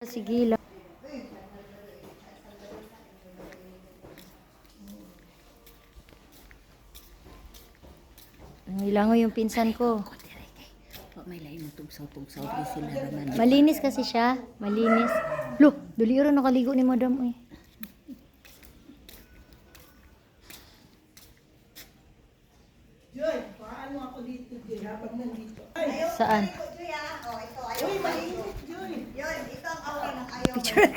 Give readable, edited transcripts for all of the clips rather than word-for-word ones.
Sige lang. Nilango yung pinsan ko. May lain mo tugsaw-tugsaw di sila naman. Malinis kasi siya. Malinis. Loh, dali rin nakaligo ni madam eh. Joy, paano ako dito, Joy, habang nandito? Saan? Uy, mainit, Joy. Picture.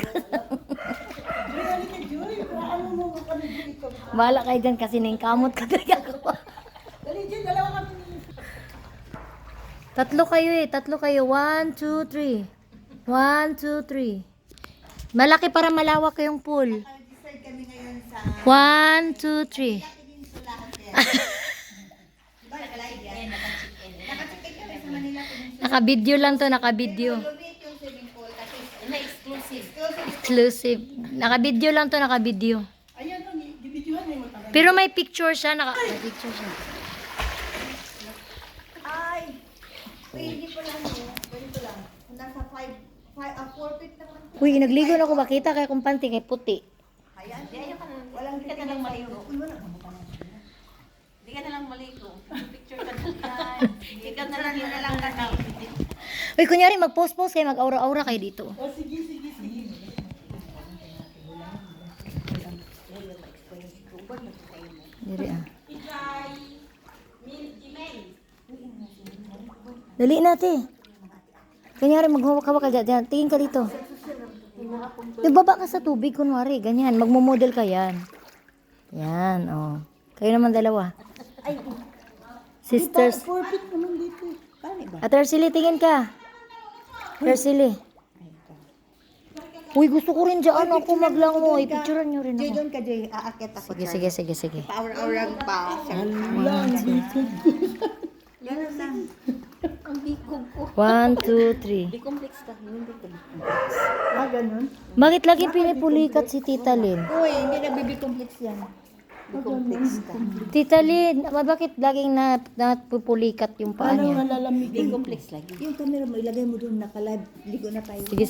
Joy, halika, Joy. Paano mo kami dito? Bahala kayo dyan kasi ningkamot ka talaga ako. Dali, Joy, dalawa kami ni... Tatlo kayo eh. Tatlo kayo. 1, 2, 3. 1, 2, 3. Malaki para malawak yung pool. 1, 2, 3. Naka-video lang to, naka-video. Exclusive. Naka-video lang to, naka-video. Ayan, bibidyohan mo talaga. Pero may picture siya, may picture siya. Ay! Hindi pa lang, no? Ganito lang. Nasa 4 feet naman. Uy, nagligo na ako makita kay kumpanti kay puti. Ayan. Walang Hindi ka na lang maligo. Hindi ka na lang maligo. Picture ka na lang. Hindi ka na lang yun na lang ka. Uy, kunyari mag-post-post kayo, mag-aura-aura kayo dito. O, sige, sige, sige. Dili ah. Dali natin. Kunyari maghawak-hawak ka dyan. Tingin ka dito. Nagbaba ka sa tubig, kunwari. Ganyan. Magmo-model ka yan. Yan, oh. Kayo naman dalawa. Sisters. 4 feet naman dito. Paano ba? At Arceli, tingin ka. Arceli. Uy, gusto ko rin dyan. Ako maglango. I-picturean nyo rin Joy, ako. doon ka, Joy. Aakit ako. Sige, sige, sige, sige. Paura-urang pa. Wala, dito. Yan lang. Ang bikog ko. 1, 2, 3. Bikomplex ka. Hindi ko. Ah, ganun? Bakit lagi pinipulikat si Tita Lynn? Uy, hindi nagbibi-complex yan. Bikomplex ka. Tita Lynn, bakit laging napupulikat yung paa Paano niya? nalalamig? Bikomplex lagi. Yung camera mo, ilagay mo doon, naka-live. Ligo na tayo. Sige, sige.